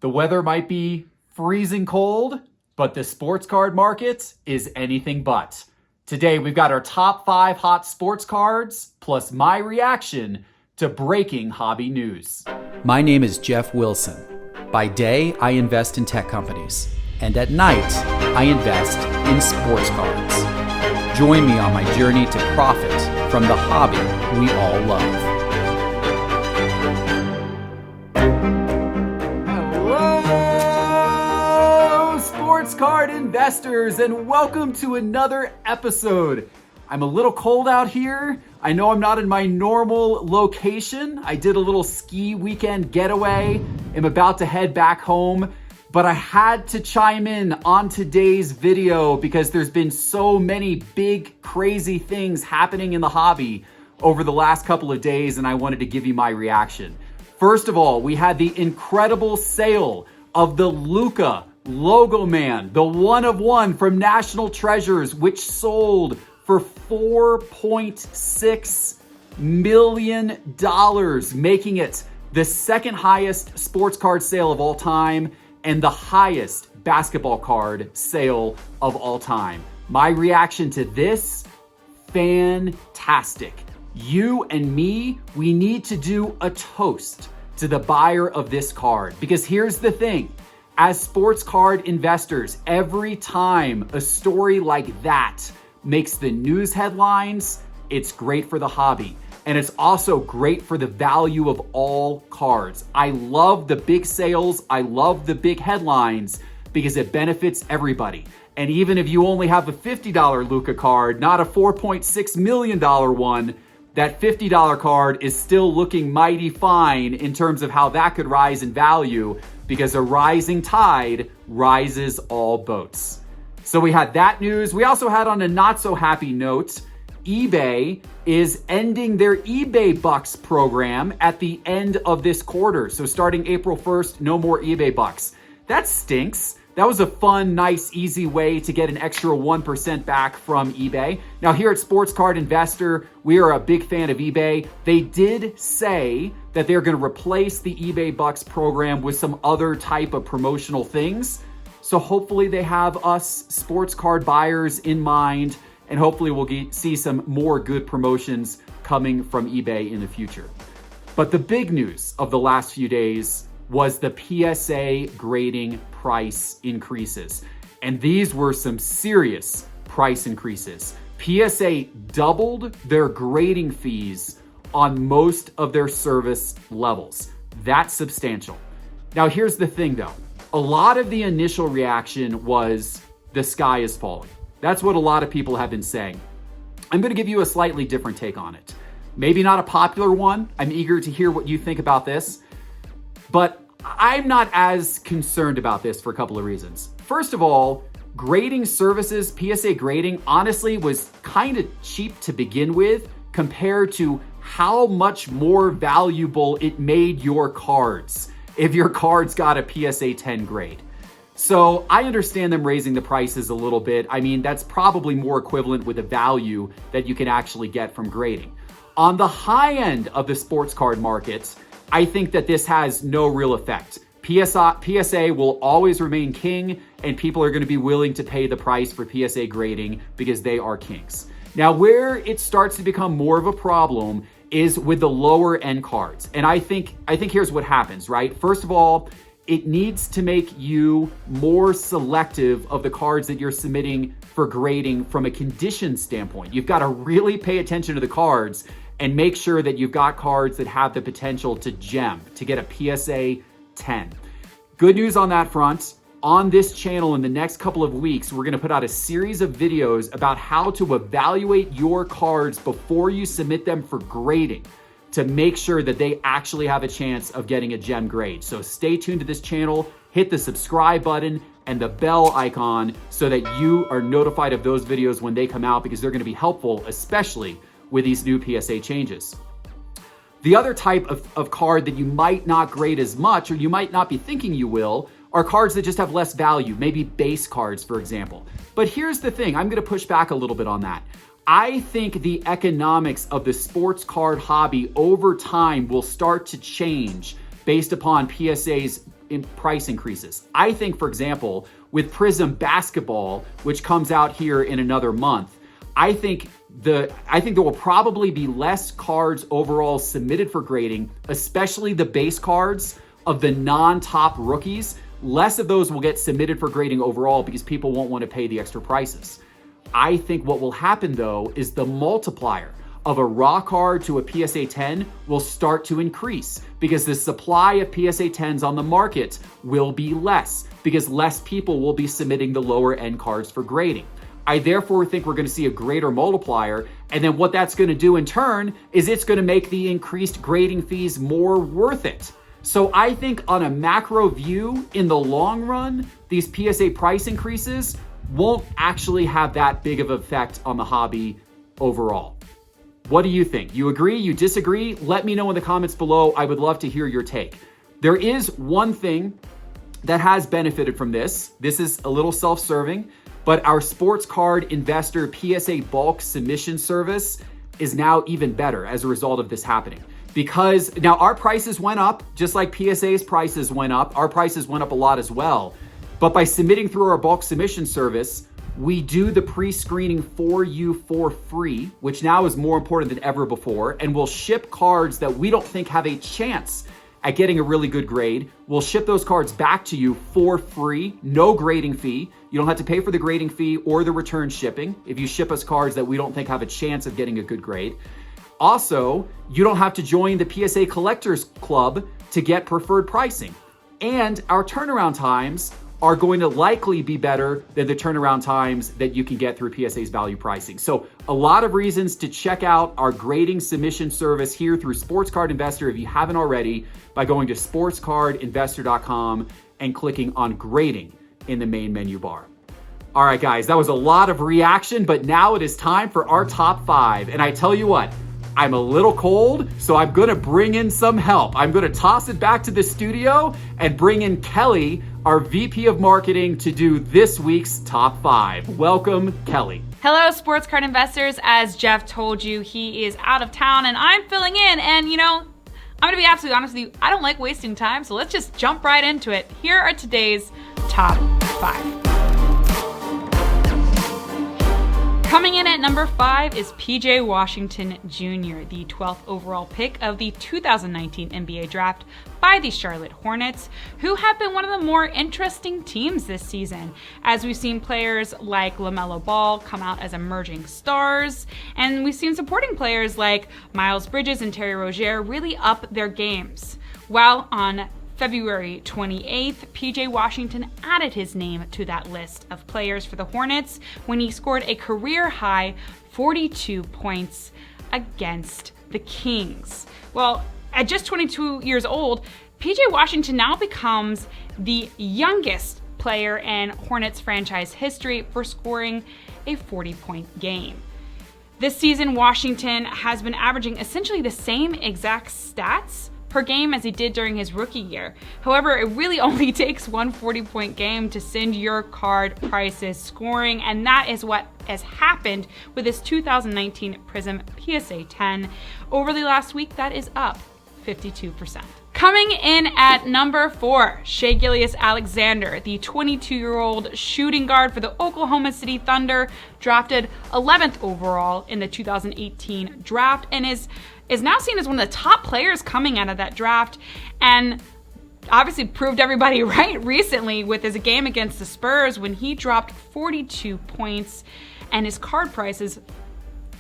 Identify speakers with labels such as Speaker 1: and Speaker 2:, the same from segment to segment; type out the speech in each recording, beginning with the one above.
Speaker 1: The weather might be freezing cold, but the sports card market is anything but. Today, we've got our top 5 hot sports cards, plus my reaction to breaking hobby news.
Speaker 2: My name is Jeff Wilson. By day, I invest in tech companies. And at night, I invest in sports cards. Join me on my journey to profit from the hobby we all love.
Speaker 1: Hello, sports card investors, and welcome to another episode. I'm a little cold out here. I know I'm not in my normal location. I did a little ski weekend getaway. I'm about to head back home, but I had to chime in on today's video because there's been so many big, crazy things happening in the hobby over the last couple of days, and I wanted to give you my reaction. First of all, we had the incredible sale of the Luka Logo Man, the one of one from National Treasures, which sold for $4.6 million, making it the second highest sports card sale of all time and the highest basketball card sale of all time. My reaction to this, fantastic. You and me, we need to do a toast to the buyer of this card, because here's the thing. As sports card investors, every time a story like that makes the news headlines, it's great for the hobby. And it's also great for the value of all cards. I love the big sales. I love the big headlines because it benefits everybody. And even if you only have a $50 Luka card, not a $4.6 million one, that $50 card is still looking mighty fine in terms of how that could rise in value, because a rising tide rises all boats. So we had that news. We also had, on a not so happy note, eBay is ending their eBay Bucks program at the end of this quarter. So starting April 1st, no more eBay Bucks. That stinks. That was a fun, nice, easy way to get an extra 1% back from eBay. Now here at Sports Card Investor, we are a big fan of eBay. They did say that they're going to replace the eBay Bucks program with some other type of promotional things. So hopefully they have us sports card buyers in mind, and hopefully we'll see some more good promotions coming from eBay in the future. But the big news of the last few days was the PSA grading price increases. And these were some serious price increases. PSA doubled their grading fees on most of their service levels. That's substantial. Now here's the thing though. A lot of the initial reaction was the sky is falling. That's what a lot of people have been saying. I'm going to give you a slightly different take on it. Maybe not a popular one. I'm eager to hear what you think about this. But I'm not as concerned about this for a couple of reasons. First of all, grading services, PSA grading, honestly was kind of cheap to begin with compared to how much more valuable it made your cards if your cards got a PSA 10 grade. So I understand them raising the prices a little bit. I mean, that's probably more equivalent with the value that you can actually get from grading. On the high end of the sports card market, I think that this has no real effect. PSA will always remain king, and people are going to be willing to pay the price for PSA grading because they are kings. Now, where it starts to become more of a problem is with the lower end cards. And I think here's what happens, right? First of all, it needs to make you more selective of the cards that you're submitting for grading from a condition standpoint. You've got to really pay attention to the cards and make sure that you've got cards that have the potential to gem, to get a PSA 10. Good news on that front. On this channel in the next couple of weeks, we're going to put out a series of videos about how to evaluate your cards before you submit them for grading to make sure that they actually have a chance of getting a gem grade. So stay tuned to this channel, hit the subscribe button and the bell icon so that you are notified of those videos when they come out, because they're going to be helpful, especially with these new PSA changes. The other type of card that you might not grade as much, or you might not be thinking you will, are cards that just have less value, maybe base cards, for example. But here's the thing, I'm going to push back a little bit on that. I think the economics of the sports card hobby over time will start to change based upon PSA's price increases. I think, for example, with Prism Basketball, which comes out here in another month, I think there will probably be less cards overall submitted for grading, especially the base cards of the non-top rookies. Less of those will get submitted for grading overall because people won't want to pay the extra prices. I think what will happen though is the multiplier of a raw card to a PSA 10 will start to increase because the supply of PSA 10s on the market will be less because less people will be submitting the lower end cards for grading. I therefore think we're going to see a greater multiplier, and then what that's going to do in turn is it's going to make the increased grading fees more worth it. So I think on a macro view, in the long run, these PSA price increases won't actually have that big of an effect on the hobby overall. What do you think? You agree? You disagree? Let me know in the comments below. I would love to hear your take. There is one thing that has benefited from this. This is a little self-serving, but our sports card investor PSA bulk submission service is now even better as a result of this happening. Because now our prices went up, just like PSA's prices went up. Our prices went up a lot as well. But by submitting through our bulk submission service, we do the pre-screening for you for free, which now is more important than ever before. And we'll ship cards that we don't think have a chance at getting a really good grade. We'll ship those cards back to you for free, no grading fee. You don't have to pay for the grading fee or the return shipping if you ship us cards that we don't think have a chance of getting a good grade. Also, you don't have to join the PSA Collectors Club to get preferred pricing. And our turnaround times are going to likely be better than the turnaround times that you can get through PSA's value pricing. So a lot of reasons to check out our grading submission service here through Sports Card Investor if you haven't already by going to sportscardinvestor.com and clicking on grading in the main menu bar. All right, guys, that was a lot of reaction, but now it is time for our top 5. And I tell you what, I'm a little cold, so I'm gonna bring in some help. I'm gonna toss it back to the studio and bring in Kelly, our VP of Marketing, to do this week's top 5. Welcome, Kelly.
Speaker 3: Hello, sports card investors. As Jeff told you, he is out of town and I'm filling in. And you know, I'm gonna be absolutely honest with you, I don't like wasting time, so let's just jump right into it. Here are today's top 5. Coming in at number 5 is PJ Washington Jr., the 12th overall pick of the 2019 NBA draft by the Charlotte Hornets, who have been one of the more interesting teams this season, as we've seen players like LaMelo Ball come out as emerging stars, and we've seen supporting players like Miles Bridges and Terry Rozier really up their games. While on February 28th, PJ Washington added his name to that list of players for the Hornets when he scored a career-high 42 points against the Kings. Well, at just 22 years old, PJ Washington now becomes the youngest player in Hornets franchise history for scoring a 40-point game. This season, Washington has been averaging essentially the same exact stats per game as he did during his rookie year. However, it really only takes one 40-point game to send your card prices scoring, and that is what has happened with his 2019 Prism PSA 10. Over the last week, that is up 52%. Coming in at number 4, Shai Gilgeous-Alexander, the 22-year-old shooting guard for the Oklahoma City Thunder, drafted 11th overall in the 2018 draft, and is now seen as one of the top players coming out of that draft, and obviously proved everybody right recently with his game against the Spurs when he dropped 42 points, and his card prices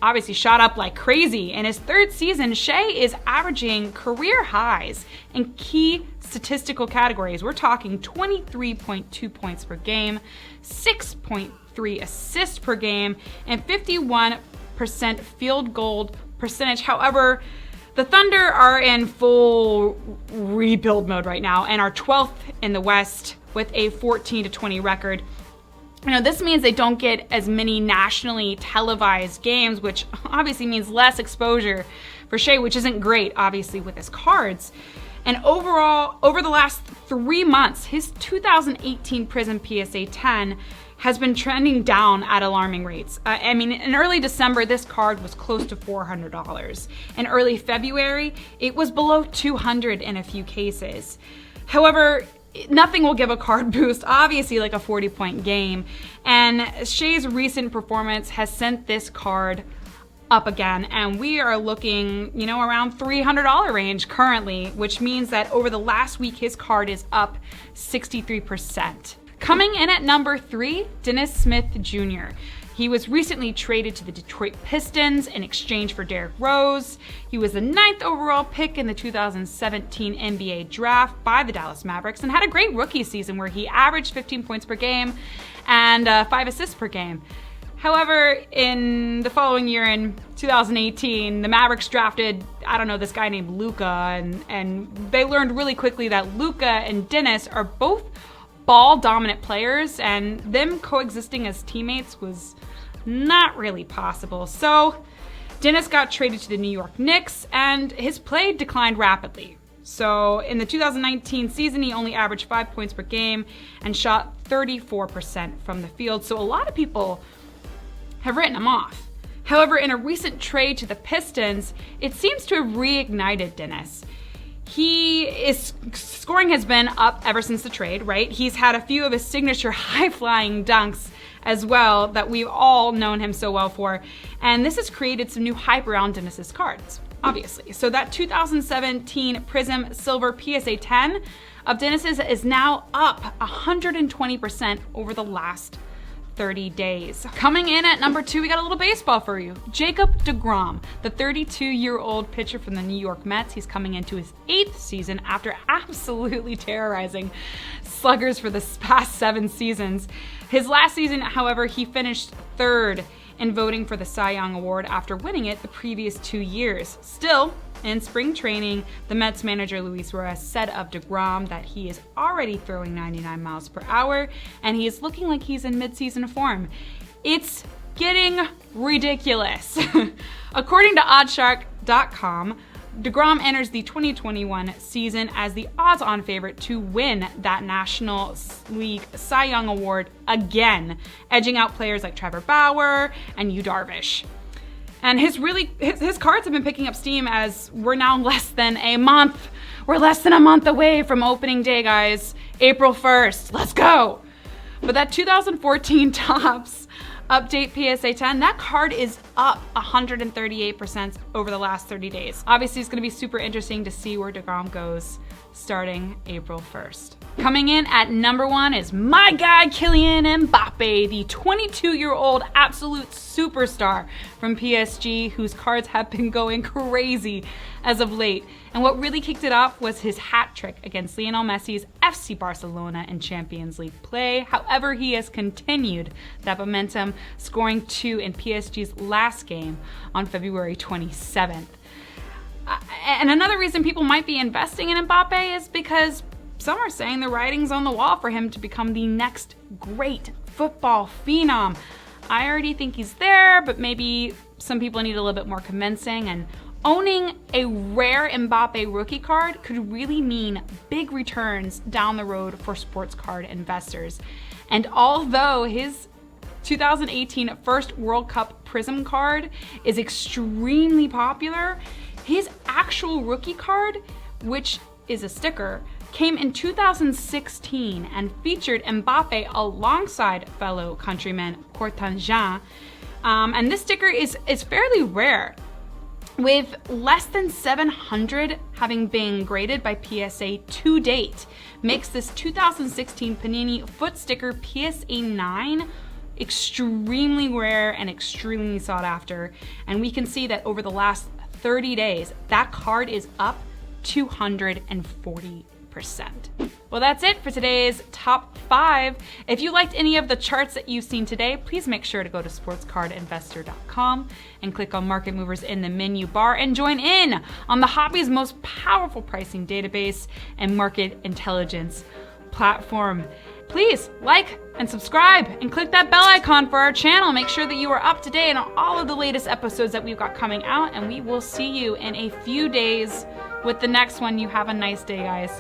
Speaker 3: obviously shot up like crazy. In his 3rd season, Shai is averaging career highs in key statistical categories. We're talking 23.2 points per game, 6.3 assists per game, and 51% field goal percentage. However, the Thunder are in full rebuild mode right now and are 12th in the West with a 14-20 record. You know, this means they don't get as many nationally televised games, which obviously means less exposure for Shai, which isn't great, obviously, with his cards. And overall, over the last 3 months, his 2018 Prism PSA 10 has been trending down at alarming rates. I mean, in early December, this card was close to $400. In early February, it was below $200 in a few cases. However, nothing will give a card boost, obviously, like a 40-point game. And Shea's recent performance has sent this card up again, and we are looking, around $300 range currently, which means that over the last week, his card is up 63%. Coming in at number 3, Dennis Smith Jr. He was recently traded to the Detroit Pistons in exchange for Derrick Rose. He was the 9th overall pick in the 2017 NBA draft by the Dallas Mavericks and had a great rookie season where he averaged 15 points per game and 5 assists per game. However, in the following year, in 2018, the Mavericks drafted, this guy named Luka, and they learned really quickly that Luka and Dennis are both ball-dominant players, and them coexisting as teammates was not really possible. So Dennis got traded to the New York Knicks, and his play declined rapidly. So in the 2019 season, he only averaged 5 points per game and shot 34% from the field. So a lot of people have written him off. However, in a recent trade to the Pistons, it seems to have reignited Dennis. His scoring has been up ever since the trade, right? He's had a few of his signature high-flying dunks as well that we've all known him so well for. And this has created some new hype around Dennis's cards, obviously. So that 2017 Prism Silver PSA 10 of Dennis's is now up 120% over the last 30 days. Coming in at number 2, we got a little baseball for you. Jacob deGrom, the 32-year-old pitcher from the New York Mets. He's coming into his 8th season after absolutely terrorizing sluggers for the past 7 seasons. His last season, however, he finished 3rd in voting for the Cy Young Award after winning it the previous 2 years. Still, in spring training, the Mets manager Luis Rojas said of deGrom that he is already throwing 99 miles per hour and he is looking like he's in midseason form. It's getting ridiculous. According to oddshark.com, deGrom enters the 2021 season as the odds-on favorite to win that National League Cy Young Award again, edging out players like Trevor Bauer and Yu Darvish. And his cards have been picking up steam as we're now less than a month. We're less than a month away from opening day, guys. April 1st. Let's go. But that 2014 Topps Update PSA 10, that card is up 138% over the last 30 days. Obviously, it's going to be super interesting to see where deGrom goes starting April 1st. Coming in at number 1 is my guy, Kylian Mbappe, the 22-year-old absolute superstar from PSG, whose cards have been going crazy as of late. And what really kicked it off was his hat trick against Lionel Messi's FC Barcelona in Champions League play. However, he has continued that momentum, scoring 2 in PSG's last game on February 27th. And another reason people might be investing in Mbappe is because some are saying the writing's on the wall for him to become the next great football phenom. I already think he's there, but maybe some people need a little bit more convincing, and owning a rare Mbappe rookie card could really mean big returns down the road for sports card investors. And although his 2018 first World Cup Prism card is extremely popular, his actual rookie card, which is a sticker, came in 2016 and featured Mbappe alongside fellow countryman Courtanjan. And this sticker is fairly rare, with less than 700 having been graded by PSA to date. Makes this 2016 Panini Foot Sticker PSA 9 extremely rare and extremely sought after. And we can see that over the last 30 days, that card is up 240%. Well, that's it for today's top 5. If you liked any of the charts that you've seen today, please make sure to go to sportscardinvestor.com and click on Market Movers in the menu bar and join in on the hobby's most powerful pricing database and market intelligence platform. Please like and subscribe and click that bell icon for our channel. Make sure that you are up to date on all of the latest episodes that we've got coming out, and we will see you in a few days with the next one. You have a nice day, guys.